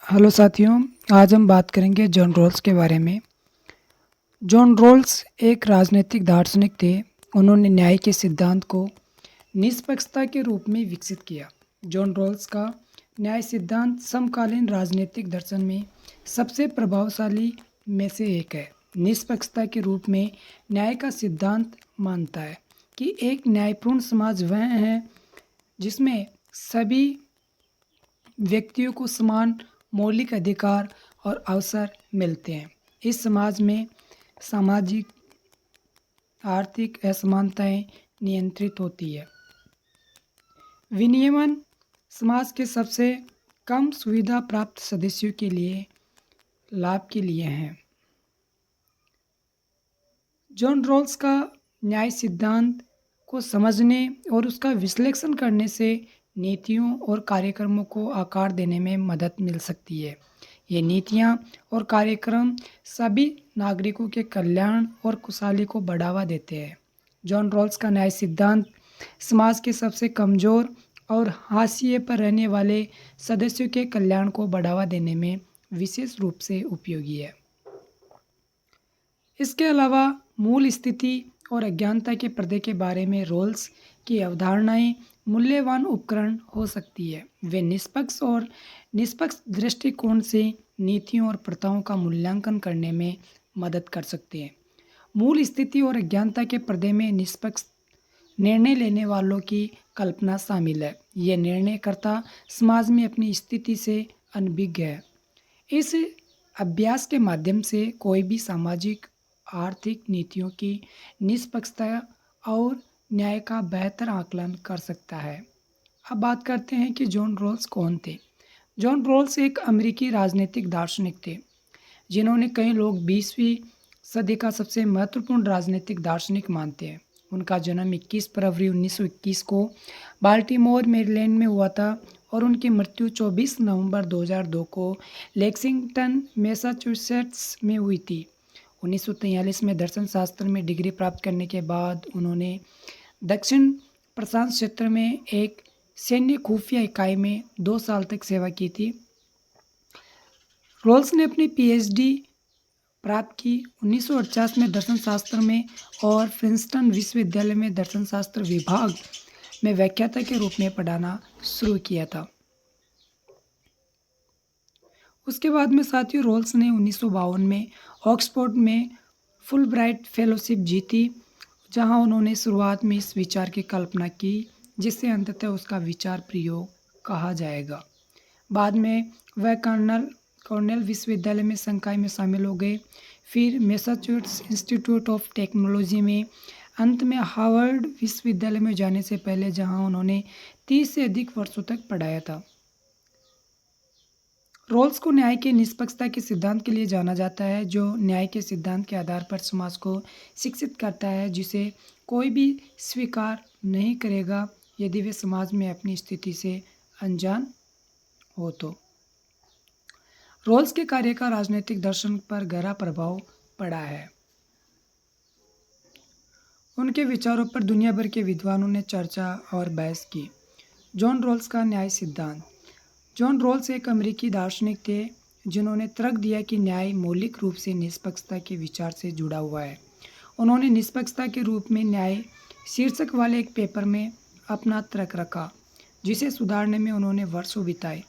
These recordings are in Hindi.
हेलो साथियों, आज हम बात करेंगे जॉन रॉल्स के बारे में। जॉन रॉल्स एक राजनीतिक दार्शनिक थे। उन्होंने न्याय के सिद्धांत को निष्पक्षता के रूप में विकसित किया। जॉन रॉल्स का न्याय सिद्धांत समकालीन राजनीतिक दर्शन में सबसे प्रभावशाली में से एक है। निष्पक्षता के रूप में न्याय का सिद्धांत मानता है कि एक न्यायपूर्ण समाज वह है जिसमें सभी व्यक्तियों को समान मौलिक अधिकार और अवसर मिलते हैं। इस समाज में सामाजिक आर्थिक असमानताएं नियंत्रित होती है। विनियमन समाज के सबसे कम सुविधा प्राप्त सदस्यों के लिए लाभ के लिए हैं। जॉन रॉल्स का न्याय सिद्धांत को समझने और उसका विश्लेषण करने से नीतियों और कार्यक्रमों को आकार देने में मदद मिल सकती है। ये नीतियाँ और कार्यक्रम सभी नागरिकों के कल्याण और खुशहाली को बढ़ावा देते हैं। जॉन रॉल्स का न्याय सिद्धांत समाज के सबसे कमज़ोर और हाशिए पर रहने वाले सदस्यों के कल्याण को बढ़ावा देने में विशेष रूप से उपयोगी है। इसके अलावा मूल स्थिति और अज्ञानता के पर्दे के बारे में रॉल्स की अवधारणाएं मूल्यवान उपकरण हो सकती है। वे निष्पक्ष दृष्टिकोण से नीतियों और प्रथाओं का मूल्यांकन करने में मदद कर सकते हैं। मूल स्थिति और अज्ञानता के पर्दे में निष्पक्ष निर्णय लेने वालों की कल्पना शामिल है। ये निर्णयकर्ता समाज में अपनी स्थिति से अनभिज्ञ है। इस अभ्यास के माध्यम से कोई भी सामाजिक आर्थिक नीतियों की निष्पक्षता और न्याय का बेहतर आकलन कर सकता है। अब बात करते हैं कि जॉन रॉल्स कौन थे। जॉन रॉल्स एक अमेरिकी राजनीतिक दार्शनिक थे जिन्होंने कई लोग 20वीं सदी का सबसे महत्वपूर्ण राजनीतिक दार्शनिक मानते हैं। उनका जन्म 21 फरवरी 1921 को बाल्टीमोर मेरीलैंड में हुआ था और उनकी मृत्यु 24 नवंबर 2002 को लेक्सिंगटन मैसाचुसेट्स में हुई थी। 1943 में दर्शन शास्त्र में डिग्री प्राप्त करने के बाद उन्होंने दक्षिण प्रशांत क्षेत्र में एक सैन्य खुफिया इकाई में 2 साल तक सेवा की थी। रॉल्स ने अपनी पीएचडी प्राप्त की 1950 में दर्शन शास्त्र में और प्रिंसटन विश्वविद्यालय में दर्शन शास्त्र विभाग में व्याख्याता के रूप में पढ़ाना शुरू किया था। उसके बाद में साथियों रॉल्स ने 1952 में ऑक्सफोर्ड में फुलब्राइट फेलोशिप जीती, जहां उन्होंने शुरुआत में इस विचार की कल्पना की जिसे अंततः उसका विचार प्रयोग कहा जाएगा। बाद में वह कॉर्नेल विश्वविद्यालय में संकाय में शामिल हो गए, फिर मैसाचुसेट्स इंस्टीट्यूट ऑफ टेक्नोलॉजी में, अंत में हार्वर्ड विश्वविद्यालय में जाने से पहले जहां उन्होंने 30 से अधिक वर्षों तक पढ़ाया था। रॉल्स को न्याय के निष्पक्षता के सिद्धांत के लिए जाना जाता है, जो न्याय के सिद्धांत के आधार पर समाज को शिक्षित करता है, जिसे कोई भी स्वीकार नहीं करेगा यदि वे समाज में अपनी स्थिति से अनजान हो तो। रॉल्स के कार्य का राजनीतिक दर्शन पर गहरा प्रभाव पड़ा है। उनके विचारों पर दुनिया भर के विद्वानों ने चर्चा और बहस की। जॉन रॉल्स का न्याय सिद्धांत। जॉन रॉल्स एक अमेरिकी दार्शनिक थे जिन्होंने तर्क दिया कि न्याय मौलिक रूप से निष्पक्षता के विचार से जुड़ा हुआ है। उन्होंने निष्पक्षता के रूप में न्याय शीर्षक वाले एक पेपर में अपना तर्क रखा, जिसे सुधारने में उन्होंने वर्षों बिताए।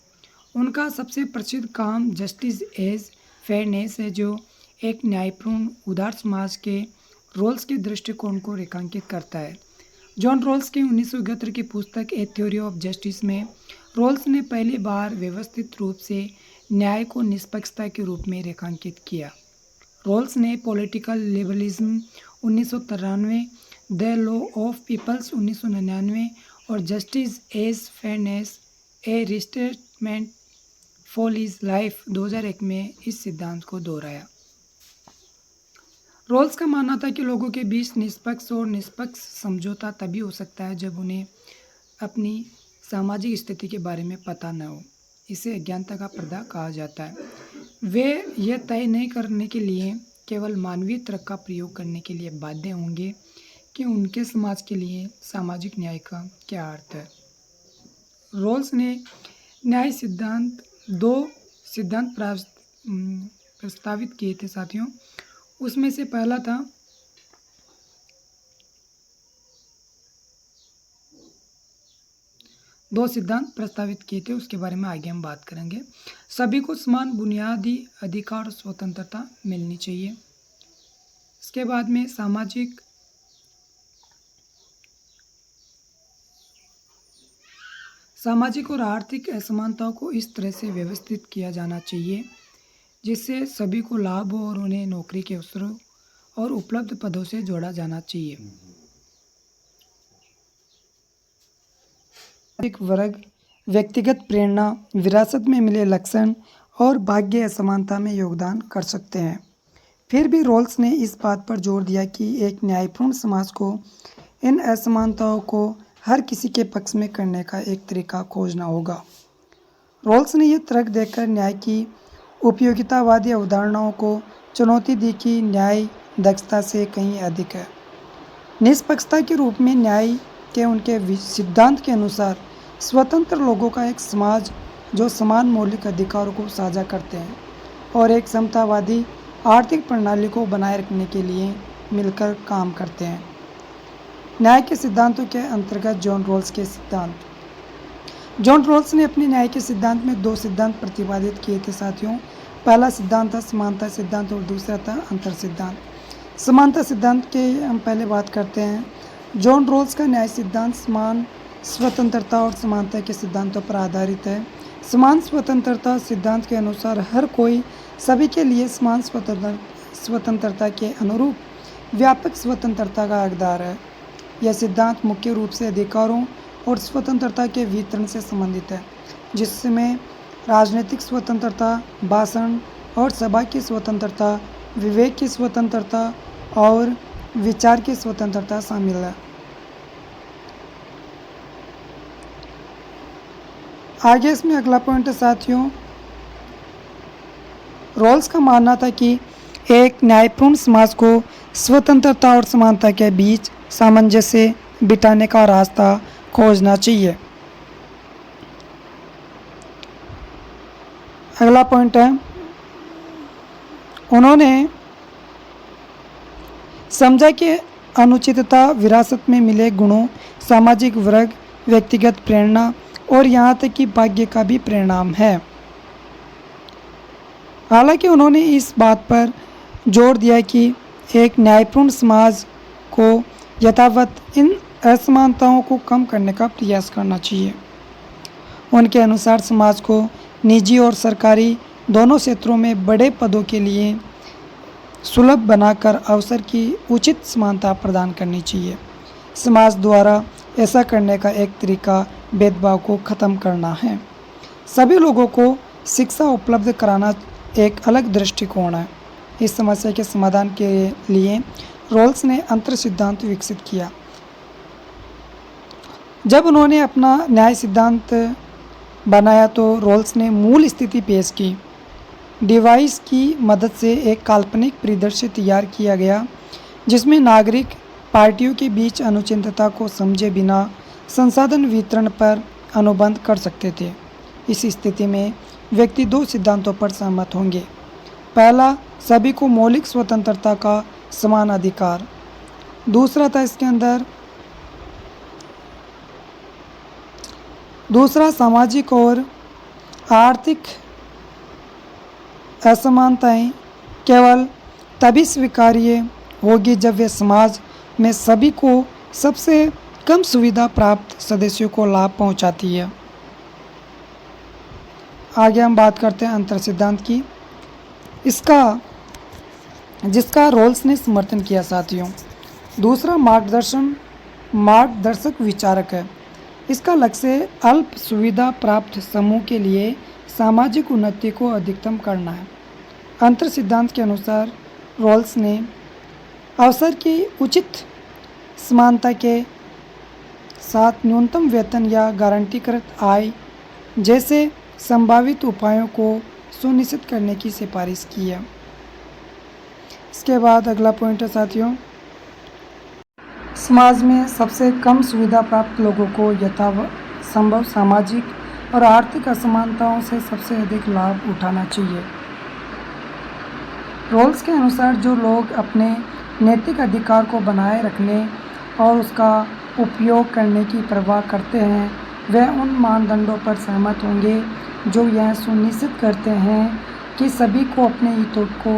उनका सबसे प्रसिद्ध काम जस्टिस एज फेयरनेस है, जो एक न्यायपूर्ण उदार समाज के रॉल्स के दृष्टिकोण को रेखांकित करता है। जॉन रॉल्स की 1971 की पुस्तक ए थ्योरी ऑफ जस्टिस में रॉल्स ने पहली बार व्यवस्थित रूप से न्याय को निष्पक्षता के रूप में रेखांकित किया। रॉल्स ने political liberalism 1993, the law of peoples 1999 और justice as fairness a restatement for his life 2001 में इस सिद्धांत को दोहराया। रॉल्स का मानना था कि लोगों के बीच निष्पक्ष और निष्पक्ष समझौता तभी हो सकता है जब उन्हें अपनी सामाजिक स्थिति के बारे में पता न हो। इसे अज्ञानता का पर्दा कहा जाता है। वे यह तय नहीं करने के लिए केवल मानवीय तर्क का प्रयोग करने के लिए बाध्य होंगे कि उनके समाज के लिए सामाजिक न्याय का क्या अर्थ है। रॉल्स ने न्याय सिद्धांत 2 सिद्धांत प्रस्तावित किए थे साथियों। उसमें से पहला था 2 सिद्धांत प्रस्तावित किए थे, उसके बारे में आगे हम बात करेंगे। सभी को समान बुनियादी अधिकार और स्वतंत्रता मिलनी चाहिए। इसके बाद में सामाजिक और आर्थिक असमानताओं को इस तरह से व्यवस्थित किया जाना चाहिए जिससे सभी को लाभ हो और उन्हें नौकरी के अवसरों और उपलब्ध पदों से जोड़ा जाना चाहिए। एक वर्ग व्यक्तिगत प्रेरणा, विरासत में मिले लक्षण और भाग्य असमानता में योगदान कर सकते हैं। फिर भी रॉल्स ने इस बात पर जोर दिया कि एक न्यायपूर्ण समाज को इन असमानताओं को हर किसी के पक्ष में करने का एक तरीका खोजना होगा। रॉल्स ने यह तर्क देकर न्याय की उपयोगितावादी अवधारणाओं को चुनौती दी कि न्याय दक्षता से कहीं अधिक है। निष्पक्षता के रूप में न्याय के उनके सिद्धांत के अनुसार स्वतंत्र लोगों का एक समाज जो समान मौलिक अधिकारों को साझा करते हैं और एक समतावादी आर्थिक प्रणाली को बनाए रखने के लिए मिलकर काम करते हैं। न्याय के सिद्धांतों के अंतर्गत जॉन रॉल्स के सिद्धांत। जॉन रॉल्स ने अपने न्याय के सिद्धांत में 2 सिद्धांत प्रतिपादित किए थे साथियों। पहला सिद्धांत था समानता सिद्धांत और दूसरा था अंतर सिद्धांत। समानता सिद्धांत के हम पहले बात करते हैं। जॉन रॉल्स का न्याय सिद्धांत समान स्वतंत्रता और समानता के सिद्धांतों पर आधारित है। समान स्वतंत्रता सिद्धांत के अनुसार हर कोई सभी के लिए समान स्वतंत्रता के अनुरूप व्यापक स्वतंत्रता का हकदार है। यह सिद्धांत मुख्य रूप से अधिकारों और स्वतंत्रता के वितरण से संबंधित है, जिसमें राजनीतिक स्वतंत्रता, भाषण और सभा की स्वतंत्रता, विवेक की स्वतंत्रता और विचार की स्वतंत्रता शामिल है। आगे इसमें अगला पॉइंट है साथियों, रॉल्स का मानना था कि एक न्यायपूर्ण समाज को स्वतंत्रता और समानता के बीच सामंजस्य बिठाने का रास्ता खोजना चाहिए। अगला पॉइंट है, उन्होंने समझा कि अनुचितता विरासत में मिले गुणों, सामाजिक वर्ग, व्यक्तिगत प्रेरणा और यहाँ तक कि भाग्य का भी परिणाम है। हालांकि उन्होंने इस बात पर जोर दिया कि एक न्यायपूर्ण समाज को यथावत इन असमानताओं को कम करने का प्रयास करना चाहिए। उनके अनुसार समाज को निजी और सरकारी दोनों क्षेत्रों में बड़े पदों के लिए सुलभ बनाकर अवसर की उचित समानता प्रदान करनी चाहिए। समाज द्वारा ऐसा करने का एक तरीका भेदभाव को ख़त्म करना है। सभी लोगों को शिक्षा उपलब्ध कराना एक अलग दृष्टिकोण है। इस समस्या के समाधान के लिए रॉल्स ने अंतर सिद्धांत विकसित किया। जब उन्होंने अपना न्याय सिद्धांत बनाया तो रॉल्स ने मूल स्थिति पेश की। डिवाइस की मदद से एक काल्पनिक परिदृश्य तैयार किया गया जिसमें नागरिक पार्टियों के बीच अनुचितता को समझे बिना संसाधन वितरण पर अनुबंध कर सकते थे। इस स्थिति में व्यक्ति 2 सिद्धांतों पर सहमत होंगे। पहला, सभी को मौलिक स्वतंत्रता का समान अधिकार। दूसरा था इसके अंदर दूसरा, सामाजिक और आर्थिक असमानताएं केवल तभी स्वीकार्य होगी जब वे समाज में सभी को सबसे कम सुविधा प्राप्त सदस्यों को लाभ पहुंचाती है। आगे हम बात करते हैं अंतर सिद्धांत की, जिसका रॉल्स ने समर्थन किया साथियों। दूसरा मार्गदर्शक विचारक है। इसका लक्ष्य अल्प सुविधा प्राप्त समूह के लिए सामाजिक उन्नति को अधिकतम करना है। अंतर सिद्धांत के अनुसार रॉल्स ने अवसर की उचित समानता के साथ न्यूनतम वेतन या गारंटीकृत आय जैसे संभावित उपायों को सुनिश्चित करने की सिफारिश की है। इसके बाद अगला पॉइंट है साथियों, समाज में सबसे कम सुविधा प्राप्त लोगों को यथासंभव सामाजिक और आर्थिक असमानताओं से सबसे अधिक लाभ उठाना चाहिए। रोल्स के अनुसार जो लोग अपने नैतिक अधिकार को बनाए रखने और उसका उपयोग करने की परवाह करते हैं वह उन मानदंडों पर सहमत होंगे जो यह सुनिश्चित करते हैं कि सभी को अपने हितों को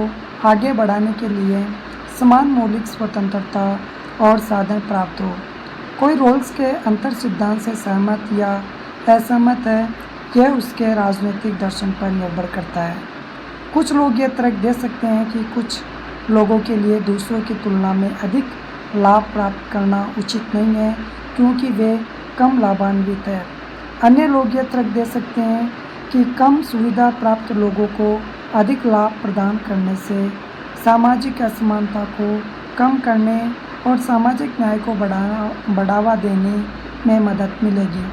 आगे बढ़ाने के लिए समान मौलिक स्वतंत्रता और साधन प्राप्त हो। कोई रोल्स के अंतर सिद्धांत से सहमत या असहमत है यह उसके राजनीतिक दर्शन पर निर्भर करता है। कुछ लोग यह तर्क दे सकते हैं कि कुछ लोगों के लिए दूसरों की तुलना में अधिक लाभ प्राप्त करना उचित नहीं है क्योंकि वे कम लाभान्वित हैं। अन्य लोग यह तर्क दे सकते हैं कि कम सुविधा प्राप्त लोगों को अधिक लाभ प्रदान करने से सामाजिक असमानता को कम करने और सामाजिक न्याय को बढ़ावा देने में मदद मिलेगी।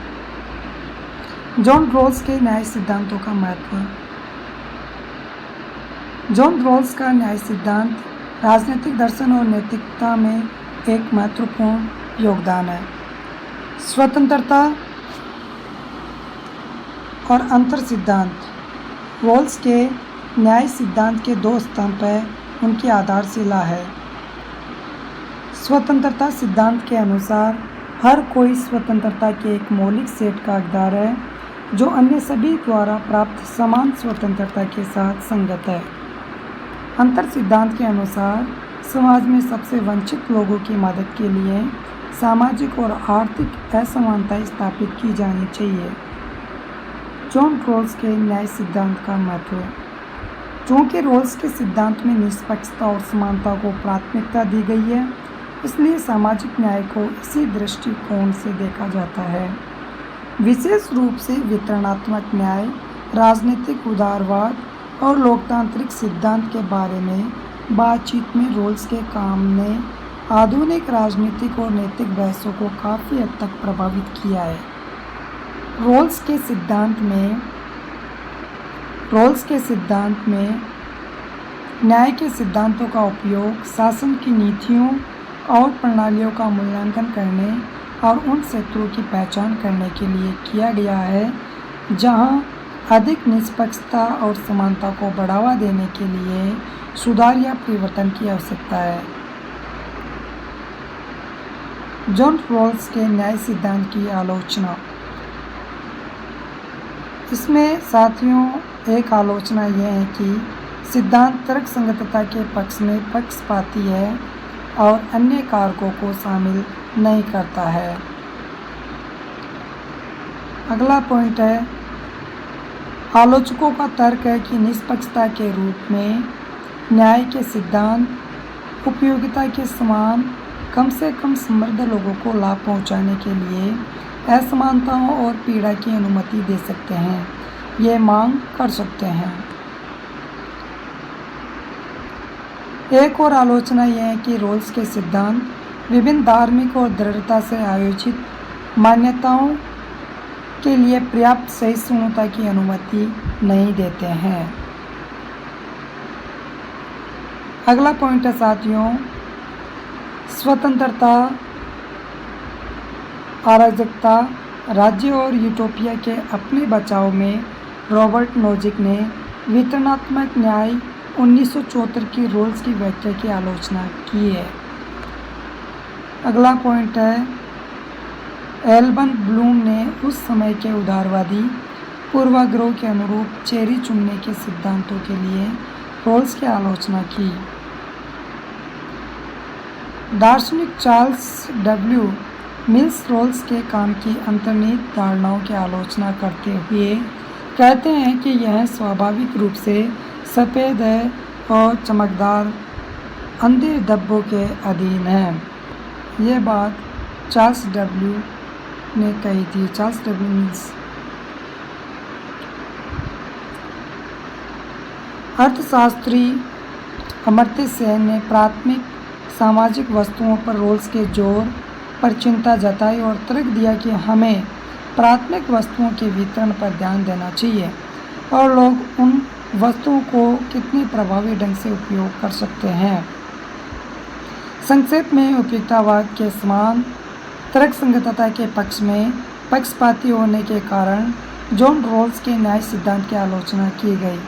जॉन रोल्स के न्याय सिद्धांतों का महत्व। जॉन रोल्स का न्याय सिद्धांत राजनीतिक दर्शन और नैतिकता में एक महत्वपूर्ण योगदान है। स्वतंत्रता और अंतर सिद्धांत। रोल्स के न्याय सिद्धांत के दो स्तंभ हैं, उनकी आधारशिला है। स्वतंत्रता सिद्धांत के अनुसार हर कोई स्वतंत्रता के एक मौलिक सेट का हकदार है जो अन्य सभी द्वारा प्राप्त समान स्वतंत्रता के साथ संगत है। अंतर सिद्धांत के अनुसार समाज में सबसे वंचित लोगों की मदद के लिए सामाजिक और आर्थिक असमानताएं स्थापित की जानी चाहिए। जॉन रोल्स के न्याय सिद्धांत का महत्व। चूँकि रोल्स के सिद्धांत में निष्पक्षता और समानता को प्राथमिकता दी गई है इसलिए सामाजिक न्याय को इसी दृष्टिकोण से देखा जाता है। विशेष रूप से वितरणात्मक न्याय, राजनीतिक उदारवाद और लोकतांत्रिक सिद्धांत के बारे में बातचीत में रोल्स के काम ने आधुनिक राजनीतिक और नैतिक बहसों को काफ़ी हद तक प्रभावित किया है। रोल्स के सिद्धांत में न्याय के सिद्धांतों का उपयोग शासन की नीतियों और प्रणालियों का मूल्यांकन करने और उन क्षेत्रों की पहचान करने के लिए किया गया है जहां अधिक निष्पक्षता और समानता को बढ़ावा देने के लिए सुधार या परिवर्तन की आवश्यकता है। जॉन रोल्स के न्याय सिद्धांत की आलोचना। इसमें साथियों एक आलोचना यह है कि सिद्धांत तर्कसंगतता के पक्ष में पक्षपाती है और अन्य कारकों को शामिल नहीं करता है। अगला पॉइंट है, आलोचकों का तर्क है कि निष्पक्षता के रूप में न्याय के सिद्धांत उपयोगिता के समान कम से कम समृद्ध लोगों को लाभ पहुंचाने के लिए असमानताओं और पीड़ा की अनुमति दे सकते हैं, ये मांग कर सकते हैं। एक और आलोचना यह है कि रोल्स के सिद्धांत विभिन्न धार्मिक और दृढ़ता से आयोजित मान्यताओं के लिए पर्याप्त सहिष्णुता की अनुमति नहीं देते हैं। अगला पॉइंट है साथियों, स्वतंत्रता, अराजकता, राज्य और यूटोपिया के अपने बचाव में रॉबर्ट नोजिक ने वितरणात्मक न्याय 1974 की रोल्स की व्याख्या की आलोचना की है। अगला पॉइंट है, एल्बन ब्लूम ने उस समय के उदारवादी पूर्वाग्रह के अनुरूप चेरी चुनने के सिद्धांतों के लिए रोल्स की आलोचना की। दार्शनिक चार्ल्स डब्ल्यू मिल्स रोल्स के काम की अंतर्निहित धारणाओं की आलोचना करते हुए कहते हैं कि यह स्वाभाविक रूप से सफ़ेद है और चमकदार अंधे धब्बों के अधीन है। यह बात चार्ल्स डब्ल्यू ने कही थी, चार्ल्स डब्ल्यू मिल्स। अर्थशास्त्री अमर्त्य सेन ने प्राथमिक सामाजिक वस्तुओं पर रोल्स के जोर पर चिंता जताई और तर्क दिया कि हमें प्राथमिक वस्तुओं के वितरण पर ध्यान देना चाहिए और लोग उन वस्तुओं को कितने प्रभावी ढंग से उपयोग कर सकते हैं। संक्षेप में उपयुक्ततावाद के समान तर्कसंगतता के पक्ष में पक्षपाती होने के कारण जॉन रॉल्स के न्याय सिद्धांत की आलोचना की गई।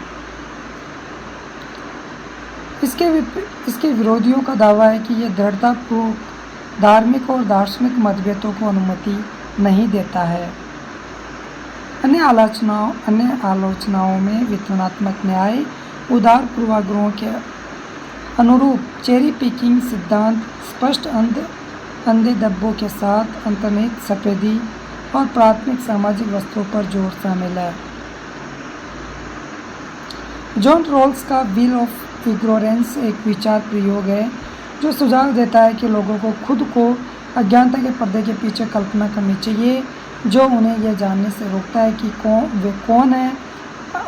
इसके विरोधियों का दावा है कि यह दृढ़तापूर्वक धार्मिक और दार्शनिक मतभेदों को अनुमति नहीं देता है। अन्य आलोचनाओं में वितरणात्मक न्याय, उदार पूर्वाग्रहों के अनुरूप चेरी पिकिंग सिद्धांत, स्पष्ट अंधे धब्बों के साथ अंतर्निहित सफेदी और प्राथमिक सामाजिक वस्तुओं पर जोर शामिल है। जॉन रॉल्स का व्हील ऑफ इग्नोरेंस एक विचार प्रयोग है जो सुझाव देता है कि लोगों को खुद को अज्ञानता के पर्दे के पीछे कल्पना करनी चाहिए, जो उन्हें यह जानने से रोकता है कि वे कौन हैं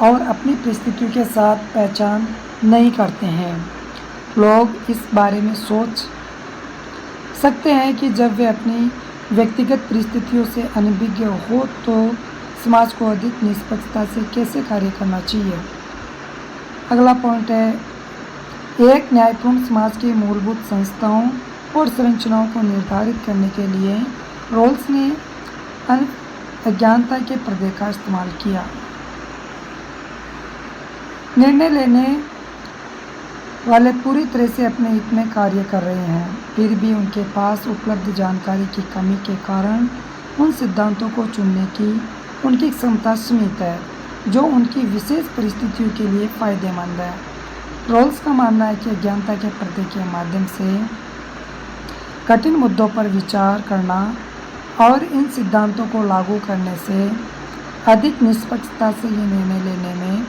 और अपनी परिस्थितियों के साथ पहचान नहीं करते हैं। लोग इस बारे में सोच सकते हैं कि जब वे अपनी व्यक्तिगत परिस्थितियों से अनभिज्ञ हो तो समाज को अधिक निष्पक्षता से कैसे कार्य करना चाहिए। अगला पॉइंट है, एक न्यायपूर्ण समाज की मूलभूत संस्थाओं और संरचनाओं को निर्धारित करने के लिए रॉल्स ने अज्ञानता के पर्दे का इस्तेमाल किया। निर्णय लेने वाले पूरी तरह से अपने हित में कार्य कर रहे हैं, फिर भी उनके पास उपलब्ध जानकारी की कमी के कारण उन सिद्धांतों को चुनने की उनकी क्षमता सीमित है जो उनकी विशेष परिस्थितियों के लिए फायदेमंद है। रॉल्स का मानना है कि अज्ञानता के पर्दे के माध्यम से कठिन मुद्दों पर विचार करना और इन सिद्धांतों को लागू करने से अधिक निष्पक्षता से ये निर्णय लेने में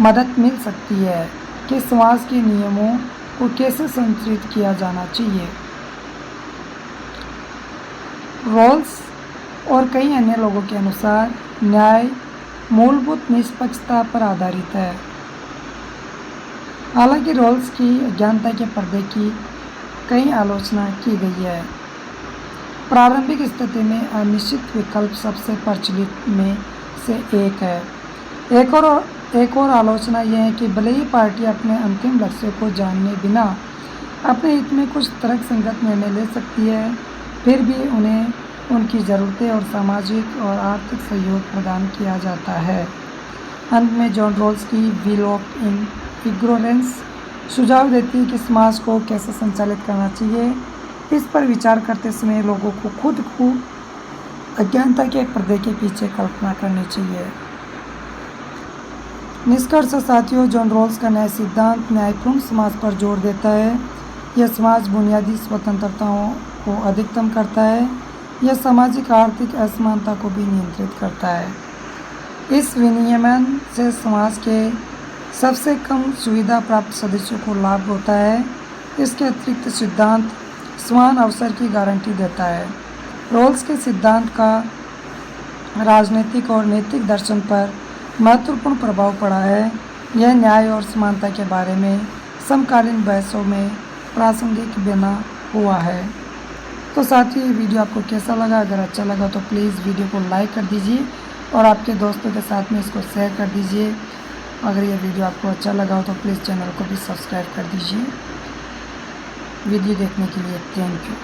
मदद मिल सकती है कि समाज के नियमों को कैसे संचालित किया जाना चाहिए। रॉल्स और कई अन्य लोगों के अनुसार न्याय मूलभूत निष्पक्षता पर आधारित है। हालांकि रॉल्स की अज्ञानता के पर्दे की कई आलोचना की गई है। प्रारंभिक स्थिति में अनिश्चित विकल्प सबसे प्रचलित में से एक है। एक और आलोचना यह है कि भले ही पार्टी अपने अंतिम लक्ष्य को जाने बिना अपने हित में कुछ तर्कसंगत निर्णय ले सकती है, फिर भी उन्हें उनकी ज़रूरतें और सामाजिक और आर्थिक सहयोग प्रदान किया जाता है। अंत में जॉन रॉल्स की व्हील ऑफ इग्नोरेंस सुझाव देती है कि समाज को कैसे संचालित करना चाहिए। इस पर विचार करते समय लोगों को खुद को अज्ञानता के पर्दे के पीछे कल्पना करनी चाहिए। निष्कर्ष साथियों, जॉन रॉल्स का न्याय सिद्धांत न्यायपूर्ण समाज पर जोर देता है। यह समाज बुनियादी स्वतंत्रताओं को अधिकतम करता है। यह सामाजिक आर्थिक असमानता को भी नियंत्रित करता है। इस विनियमन से समाज के सबसे कम सुविधा प्राप्त सदस्यों को लाभ होता है। इसके अतिरिक्त सिद्धांत समान अवसर की गारंटी देता है। रॉल्स के सिद्धांत का राजनीतिक और नैतिक दर्शन पर महत्वपूर्ण प्रभाव पड़ा है। यह न्याय और समानता के बारे में समकालीन बहसों में प्रासंगिक बना हुआ है। तो साथियों, ये वीडियो आपको कैसा लगा? अगर अच्छा लगा तो प्लीज़ वीडियो को लाइक कर दीजिए और आपके दोस्तों के साथ में इसको शेयर कर दीजिए। अगर ये वीडियो आपको अच्छा लगा हो तो प्लीज़ चैनल को भी सब्सक्राइब कर दीजिए। वीडियो देखने के लिए थैंक यू।